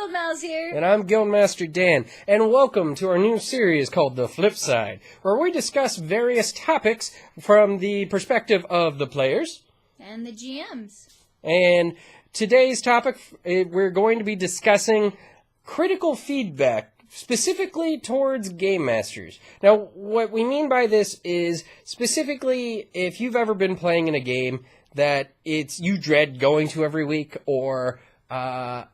Guildmouse here. And I'm Guildmaster Dan, and welcome to our new series called The Flipside, where we discuss various topics from the perspective of the players. And the GMs. And today's topic, we're going to be discussing critical feedback, specifically towards Game Masters. Now, what we mean by this is, specifically, if you've ever been playing in a game that you dread going to every week, or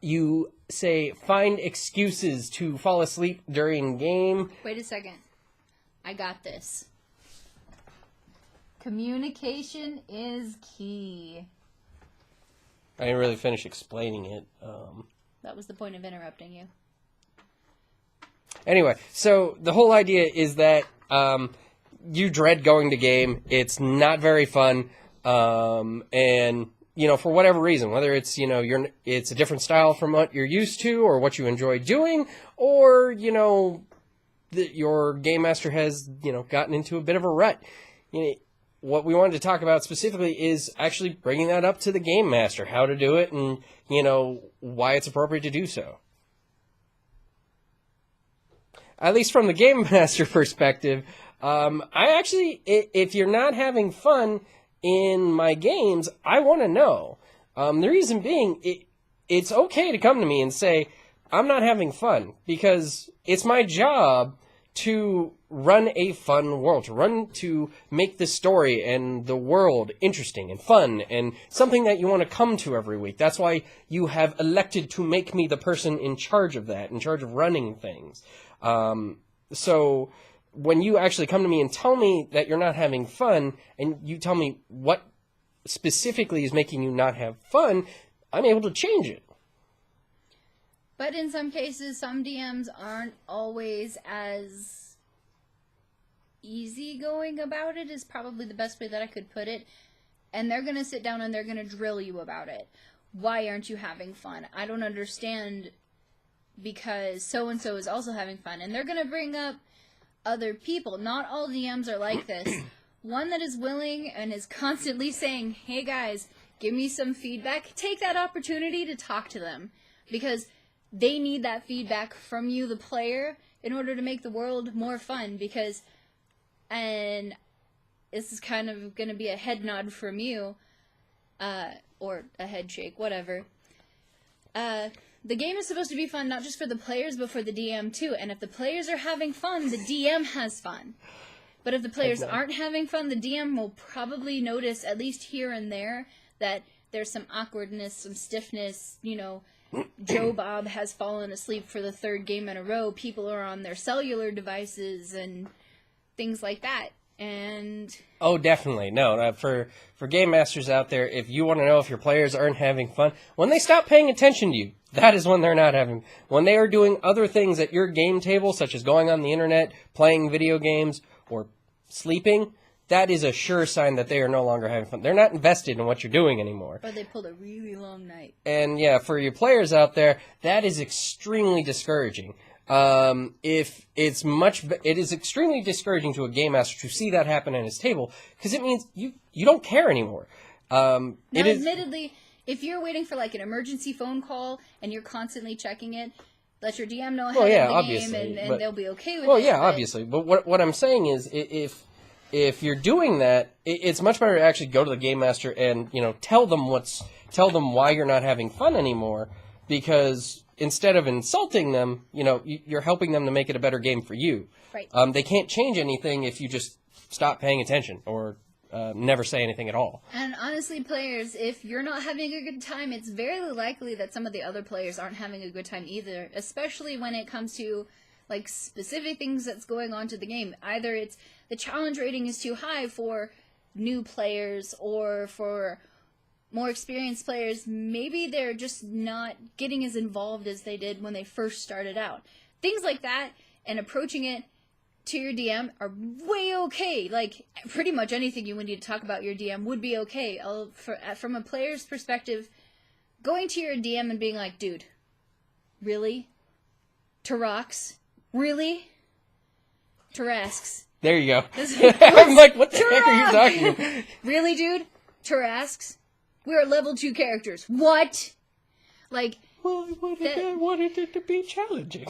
you say find excuses to fall asleep during game. Wait a second. I got this. Communication is key. I didn't really finish explaining it. That was the point of interrupting you. Anyway, so the whole idea is that you dread going to game. It's not very fun. And, you know, for whatever reason, whether it's, you know, it's a different style from what you're used to or what you enjoy doing, or, you know, your Game Master has, you know, gotten into a bit of a rut. You know, what we wanted to talk about specifically is actually bringing that up to the Game Master, how to do it, and, you know, why it's appropriate to do so. At least from the Game Master perspective, I actually, if you're not having fun in my games, I want to know. The reason being, it's okay to come to me and say, I'm not having fun, because it's my job to run a fun world, to make the story and the world interesting and fun, and something that you want to come to every week. That's why you have elected to make me the person in charge of that, in charge of running things. So when you actually come to me and tell me that you're not having fun, and you tell me what specifically is making you not have fun, I'm able to change it. But in some cases, some DMs aren't always as easygoing about it, is probably the best way that I could put it. And they're going to sit down and they're going to drill you about it. Why aren't you having fun? I don't understand, because so-and-so is also having fun. And they're going to bring up other people. Not all DMs are like this. One that is willing and is constantly saying, hey guys, give me some feedback. Take that opportunity to talk to them, because they need that feedback from you, the player, in order to make the world more fun. Because, and this is kind of going to be a head nod from you, or a head shake, whatever. The game is supposed to be fun, not just for the players, but for the DM too. And if the players are having fun, the DM has fun. But if the players aren't having fun, the DM will probably notice, at least here and there, that there's some awkwardness, some stiffness. You know, Joe Bob has fallen asleep for the third game in a row. People are on their cellular devices and things like that. And oh, definitely. No, for Game Masters out there, if you want to know if your players aren't having fun, when they stop paying attention to you, that is when they're not having. When they are doing other things at your game table, such as going on the internet, playing video games, or sleeping, that is a sure sign that they are no longer having fun. They're not invested in what you're doing anymore. Or they pulled a really long night. And yeah, for you players out there, that is extremely discouraging. It is extremely discouraging to a Game Master to see that happen at his table, because it means you don't care anymore. Now, admittedly, if you're waiting for like an emergency phone call and you're constantly checking it, let your DM know ahead of the game, and they'll be okay with it. Well, yeah, obviously. But what I'm saying is, if you're doing that, it's much better to actually go to the Game Master and, you know, tell them why you're not having fun anymore, because instead of insulting them, you know, you're helping them to make it a better game for you. Right. They can't change anything if you just stop paying attention or never say anything at all. And honestly, players, if you're not having a good time, it's very likely that some of the other players aren't having a good time either, especially when it comes to like specific things that's going on to the game. Either it's the challenge rating is too high for new players, or for more experienced players, maybe they're just not getting as involved as they did when they first started out. Things like that, and approaching it to your DM are way okay. Like, pretty much anything you would need to talk about your DM would be okay. From a player's perspective, going to your DM and being like, dude, really? Tarax? Really? Tarasks. There you go. I'm like, what the heck are you talking about? Really, dude? Tarasks? We are level 2 characters. What? Like, Well, I wanted it to be challenging.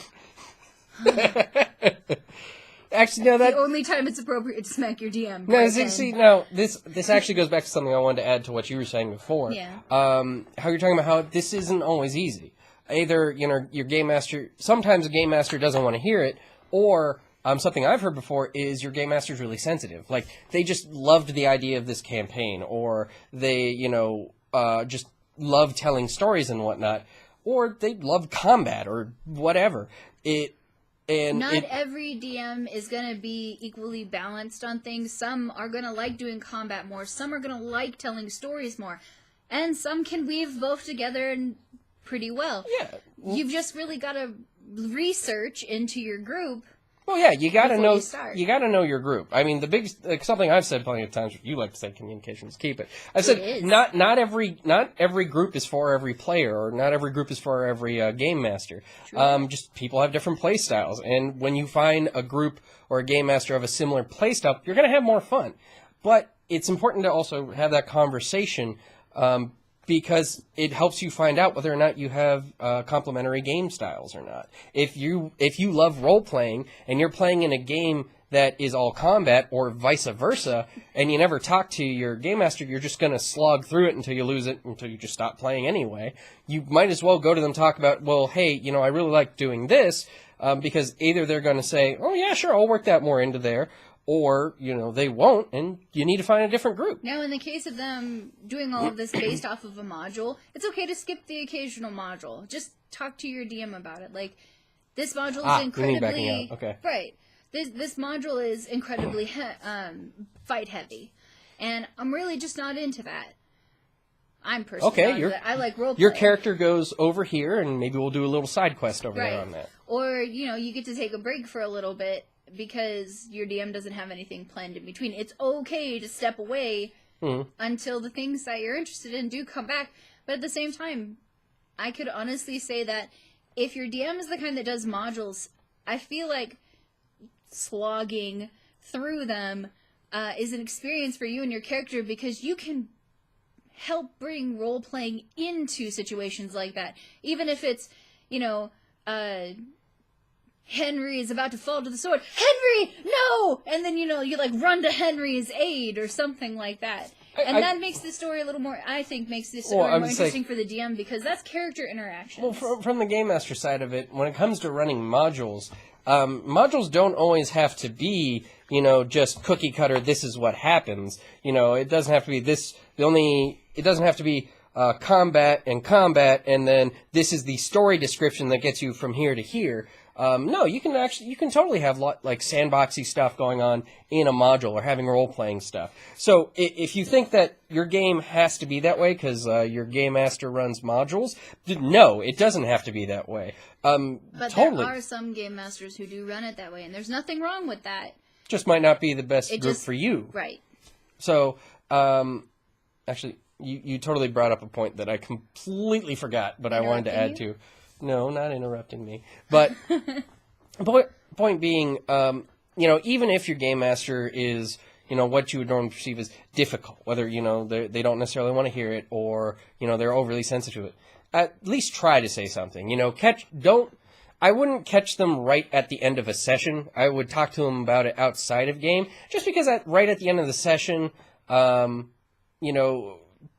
Actually, no, the only time it's appropriate to smack your DM. No, see, now this actually goes back to something I wanted to add to what you were saying before. Yeah. How you're talking about how this isn't always easy. Either, your game master, sometimes a game master doesn't want to hear it, or something I've heard before is your game master's really sensitive. Like, they just loved the idea of this campaign, or they, just love telling stories and whatnot, or they love combat, or whatever. Not every DM is going to be equally balanced on things. Some are going to like doing combat more. Some are going to like telling stories more. And some can weave both together and pretty well. Yeah. You've just really got to research into your group. Well, yeah, you got to know. You got to know your group. I mean, the biggest something I've said plenty of times. You like to say communication is key, but I've said not every group is for every player, or not every group is for every game master. Just people have different play styles, and when you find a group or a game master of a similar play style, you're going to have more fun. But it's important to also have that conversation. Because it helps you find out whether or not you have complementary game styles or not. If you love role playing and you're playing in a game that is all combat, or vice versa, and you never talk to your game master, you're just going to slog through it until you lose it, until you just stop playing anyway. You might as well go to them, talk about, well, hey, I really like doing this, because either they're going to say, oh yeah, sure, I'll work that more into there, or, they won't, and you need to find a different group. Now, in the case of them doing all of this based off of a module, it's okay to skip the occasional module. Just talk to your DM about it. Like, this module is incredibly... Okay. Right. This module is incredibly fight heavy, and I'm really just not into that. I'm personally not into that. I like role-playing. Your character goes over here, and maybe we'll do a little side quest over there on that. Or, you get to take a break for a little bit, because your DM doesn't have anything planned in between. It's okay to step away until the things that you're interested in do come back. But at the same time, I could honestly say that if your DM is the kind that does modules, I feel like slogging through them is an experience for you and your character, because you can help bring role-playing into situations like that. Even if it's, Henry is about to fall to the sword. Henry, no! And then, you run to Henry's aid or something like that. And that makes the story a little more, I think, makes the story more interesting for the DM, because that's character interaction. Well, from the Game Master side of it, when it comes to running modules, modules don't always have to be, just cookie cutter, this is what happens. It doesn't have to be it doesn't have to be combat, and then this is the story description that gets you from here to here. No, you can totally have like sandboxy stuff going on in a module, or having role-playing stuff. So if you think that your game has to be that way because your game master runs modules, no, it doesn't have to be that way. But totally. There are some game masters who do run it that way, and there's nothing wrong with that. Just might not be the best group for you. Right. So, actually, you totally brought up a point that I completely forgot, but I wanted to add to. No, not interrupting me. But point being, even if your game master is, what you would normally perceive as difficult, whether, they don't necessarily want to hear it, or, they're overly sensitive to it, at least try to say something. I wouldn't catch them right at the end of a session. I would talk to them about it outside of game, just because right at the end of the session,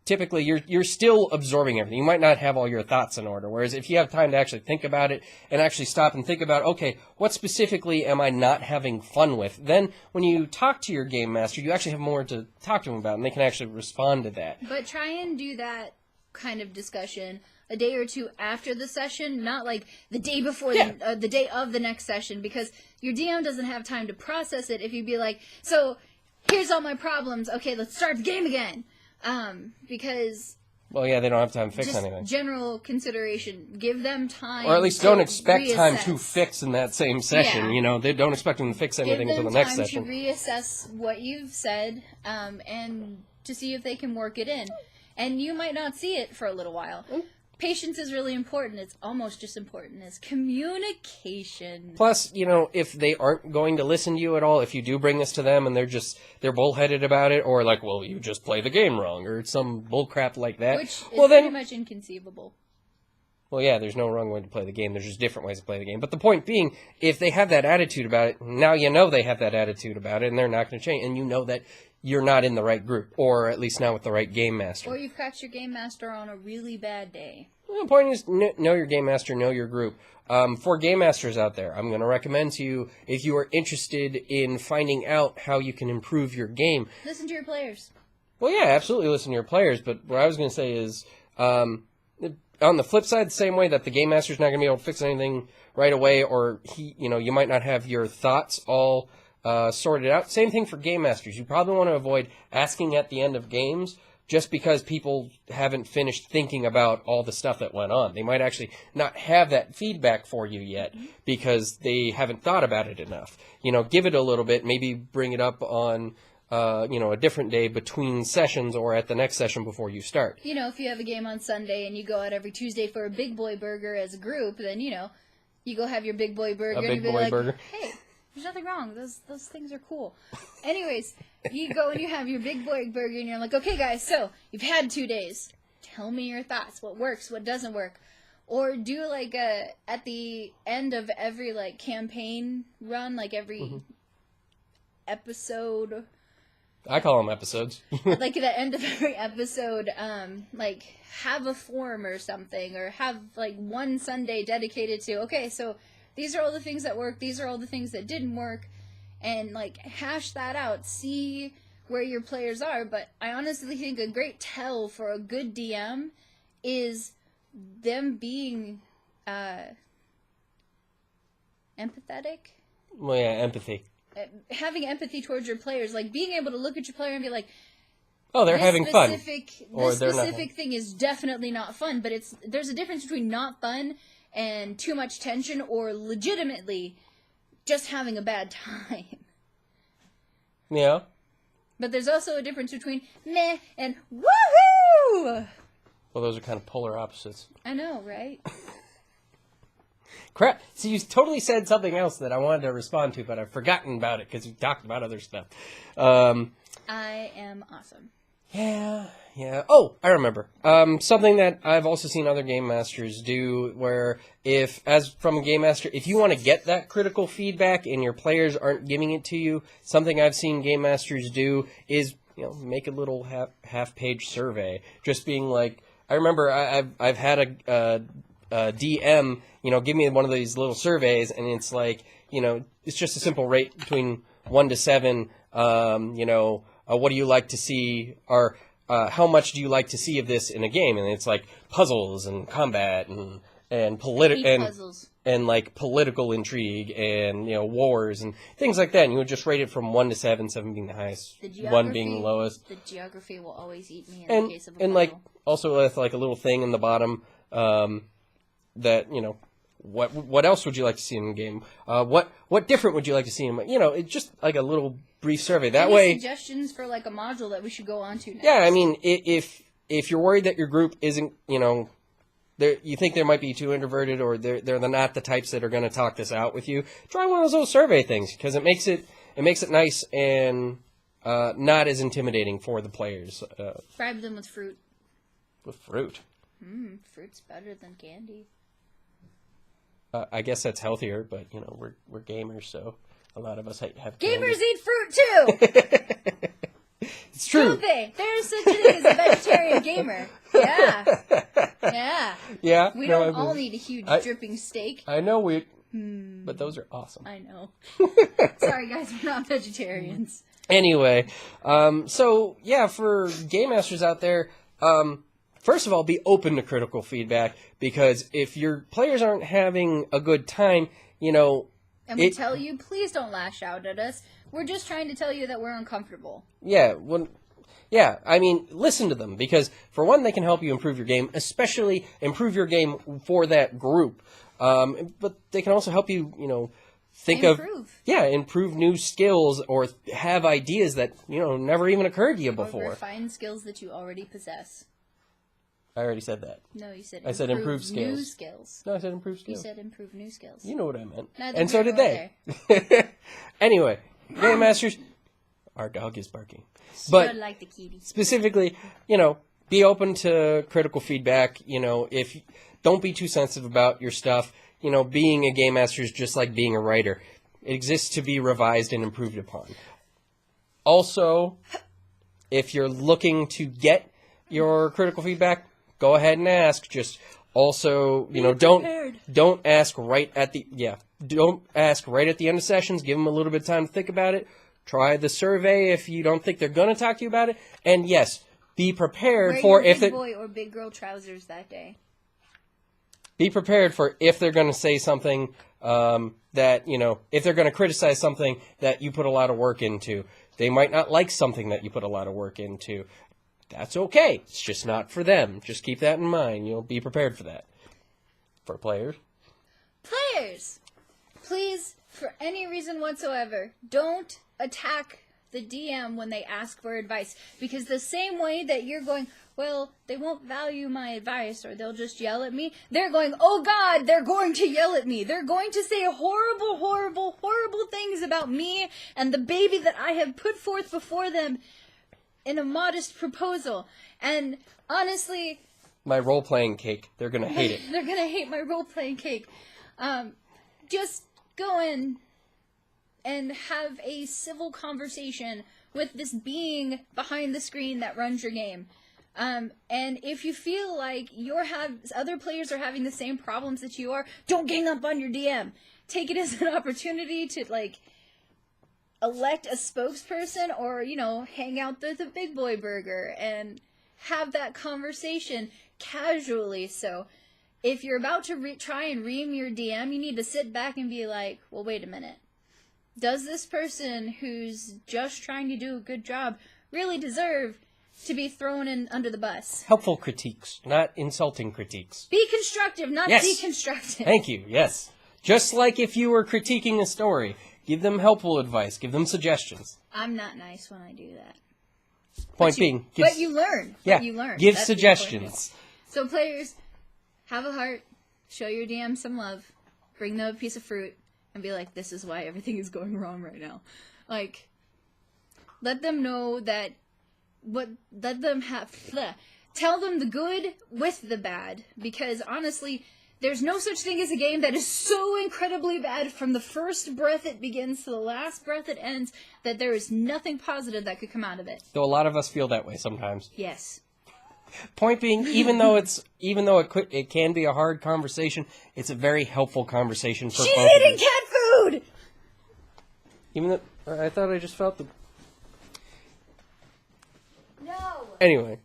typically you're still absorbing everything. You might not have all your thoughts in order. Whereas if you have time to actually think about it and actually stop and think about, okay, what specifically am I not having fun with? Then when you talk to your game master, you actually have more to talk to them about, and they can actually respond to that. But try and do that kind of discussion a day or two after the session, not like the day before the day of the next session, because your DM doesn't have time to process it if you'd be like, so here's all my problems. Okay, let's start the game again. Because... Well, yeah, they don't have time to fix anything. General consideration. Give them time. Or at least don't expect time to fix in that same session. Yeah. They don't expect them to fix anything until the next session. Give them time to reassess what you've said, and to see if they can work it in. And you might not see it for a little while. Patience is really important. It's almost just important as communication. Plus, if they aren't going to listen to you at all, if you do bring this to them and they're bullheaded about it, or like, well, you just play the game wrong, or some bullcrap like that. Which is pretty much inconceivable. Well, yeah, there's no wrong way to play the game. There's just different ways to play the game. But the point being, if they have that attitude about it, now you know they have that attitude about it, and they're not going to change. And you know that you're not in the right group, or at least not with the right game master. Or you've caught your game master on a really bad day. Well, the point is, know your game master, know your group. For game masters out there, I'm going to recommend to you, if you are interested in finding out how you can improve your game. Listen to your players. Well, yeah, absolutely listen to your players. But what I was going to say is, on the flip side, the same way that the game master's not going to be able to fix anything right away, or you might not have your thoughts all sorted out. Same thing for game masters. You probably want to avoid asking at the end of games just because people haven't finished thinking about all the stuff that went on. They might actually not have that feedback for you yet because they haven't thought about it enough. Give it a little bit, maybe bring it up on a different day between sessions or at the next session before you start. If you have a game on Sunday and you go out every Tuesday for a big boy burger as a group, then, you go have your big boy burger. A big and you boy be burger. Hey, there's nothing wrong. Those things are cool. Anyways, you go and you have your big boy burger and you're like, okay, guys, so you've had 2 days. Tell me your thoughts. What works? What doesn't work? Or do at the end of every campaign run, every episode. I call them episodes. At the end of every episode, have a form or something, or have one Sunday dedicated to, okay, so these are all the things that work, these are all the things that didn't work, and hash that out, see where your players are. But I honestly think a great tell for a good DM is them being empathetic. Well, yeah, empathy. Having empathy towards your players, being able to look at your player and be like, oh, they're having fun. This specific thing is definitely not fun, but there's a difference between not fun and too much tension, or legitimately just having a bad time. Yeah. But there's also a difference between meh and woohoo! Well, those are kind of polar opposites. I know, right? Crap. So you totally said something else that I wanted to respond to, but I've forgotten about it because we talked about other stuff. I am awesome. Yeah. Oh, I remember. Something that I've also seen other game masters do, where from a game master, if you want to get that critical feedback and your players aren't giving it to you, something I've seen game masters do is, make a little half-page survey. Just being like, I remember I've had a DM, give me one of these little surveys, and it's it's just a simple rate between 1 to 7, what do you like to see, or how much do you like to see of this in a game? And it's puzzles and combat and political intrigue and wars and things like that. And you would just rate it from 1 to 7, 7 being the highest, 1 being the lowest. The geography will always eat me in the case of a and puzzle. Also with a little thing in the bottom that what else would you like to see in the game? What different would you like to see in? It's just a little brief survey. That way, suggestions for a module that we should go on to next. Yeah, I mean, if you're worried that your group isn't, you think they might be too introverted, or they're not the types that are going to talk this out with you, try one of those little survey things, because it makes it nice and not as intimidating for the players. Bribe them with fruit. With fruit. Fruit's better than candy. I guess that's healthier, but we're gamers, so a lot of us have candy. Gamers eat fruit too. It's true. Don't they? There's such a thing as a vegetarian gamer. Yeah. Yeah. We don't all need a huge dripping steak. I know but those are awesome. I know. Sorry guys, we're not vegetarians. Anyway, so yeah, for game masters out there, first of all, be open to critical feedback, because if your players aren't having a good time, and we tell you, please don't lash out at us. We're just trying to tell you that we're uncomfortable. Yeah, I mean, listen to them, because for one, they can help you improve your game, especially improve your game for that group. But they can also help you, improve new skills, or have ideas that, never even occurred to you before. Or refine skills that you already possess. I already said that. No, you said I said improve skills. New skills. No, I said improve skills. You said improve new skills. You know what I meant. Neither and so did they. Anyway, Game Masters, our dog is barking. But like the kitty. Specifically, be open to critical feedback. If don't be too sensitive about your stuff. You know, being a game master is just like being a writer. It exists to be revised and improved upon. Also, if you're looking to get your critical feedback, go ahead and ask. Just also, you know, don't ask right at the end of sessions. Give them a little bit of time to think about it. Try the survey if you don't think they're going to talk to you about it. And yes, be prepared Wear for your if big boy or big girl trousers that day. Be prepared for if they're going to say something that, you know, if they're going to criticize something that you put a lot of work into. They might not like something that you put a lot of work into. That's okay. It's just not for them. Just keep that in mind. You'll be prepared for that. For players. Players! Please, for any reason whatsoever, don't attack the DM when they ask for advice. Because the same way that you're going, well, they won't value my advice or they'll just yell at me, they're going, oh God, they're going to yell at me. They're going to say horrible, horrible, horrible things about me and the baby that I have put forth before them in a modest proposal. And honestly... my role-playing cake. They're going to hate it. They're going to hate my role-playing cake. Just go in and have a civil conversation with this being behind the screen that runs your game. And if you feel like other players are having the same problems that you are, don't gang up on your DM. Take it as an opportunity to, like, elect a spokesperson or, you know, hang out with the big boy burger and have that conversation casually. So if you're about to try and ream your DM, you need to sit back and be like, well, wait a minute. Does this person who's just trying to do a good job really deserve to be thrown in under the bus? Helpful critiques, not insulting critiques. Be constructive, not deconstructive. Thank you, yes. Just like if you were critiquing a story, give them helpful advice, give them suggestions. I'm not nice when I do that. Point being... But you learn. Yeah, you learn. give That's suggestions. So players, have a heart, show your DM some love, bring them a piece of fruit, and be like, this is why everything is going wrong right now. Like, let them know that tell them the good with the bad, because honestly, there's no such thing as a game that is so incredibly bad from the first breath it begins to the last breath it ends that there is nothing positive that could come out of it. Though a lot of us feel that way sometimes. Yes. Point being, even though it can be a hard conversation, it's a very helpful conversation for both of you. She's eating cat food! Even though I thought I just felt the... No! Anyway.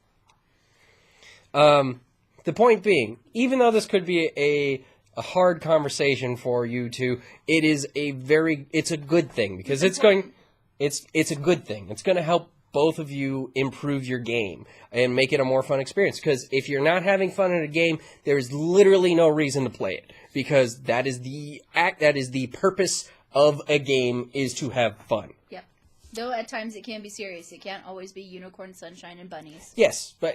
The point being, even though this could be a hard conversation for you two, it's a good thing, because it's a good thing. It's going to help both of you improve your game and make it a more fun experience. Because if you're not having fun in a game, there's literally no reason to play it. Because that is the purpose of a game, is to have fun. Yep. Though at times it can be serious. It can't always be unicorn, sunshine, and bunnies. Yes, but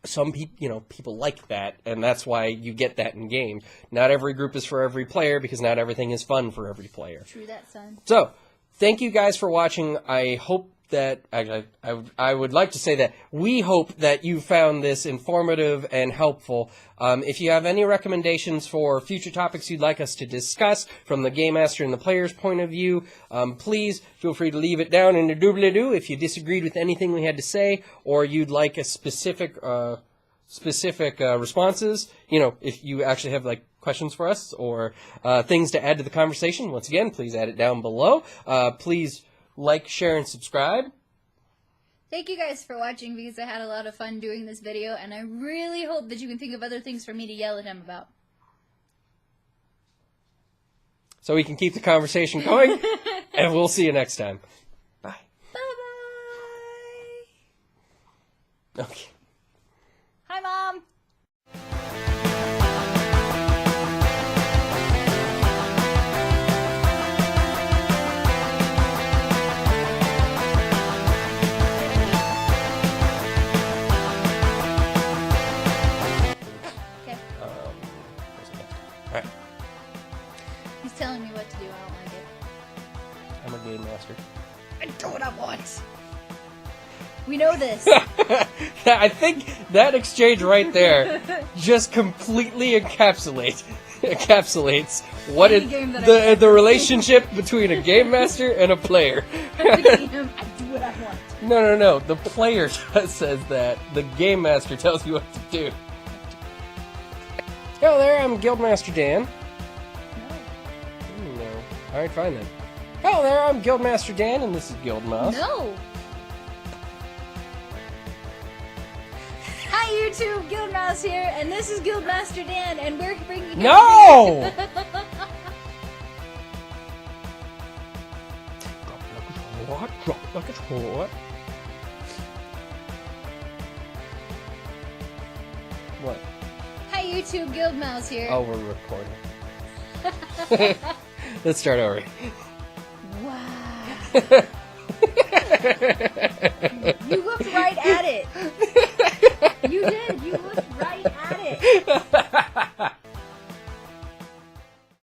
some people like that, and that's why you get that in games. Not every group is for every player, because not everything is fun for every player. True that, son. So, thank you guys for watching. I hope that, actually, I would like to say that we hope that you found this informative and helpful. If you have any recommendations for future topics you'd like us to discuss from the Game Master and the player's point of view, please feel free to leave it down in the doobly-doo if you disagreed with anything we had to say, or you'd like a specific responses. You know, if you actually have, like, questions for us or things to add to the conversation, once again, please add it down below. Please like, share, and subscribe. Thank you guys for watching, because I had a lot of fun doing this video, and I really hope that you can think of other things for me to yell at him about. So we can keep the conversation going, and we'll see you next time. Bye. Bye-bye. Okay. Hi, Mom. Alright. He's telling me what to do. I don't like it. I'm a game master. I do what I want. We know this. I think that exchange right there just completely encapsulates what Any is game that I the relationship between a game master and a player. I do what I want. No. The player says that. The game master tells you what to do. Hello there, I'm Guildmaster Dan. No. Alright, fine then. Hello there, I'm Guildmaster Dan, and this is Guildmouse. No. Hi YouTube, Guildmouse here, and this is Guildmaster Dan, and we're bringing you No! Drop like it's hot. What? Hi YouTube, Guildmouse here. Oh, we're recording. Let's start over. Wow. You looked right at it. You did. You looked right at it.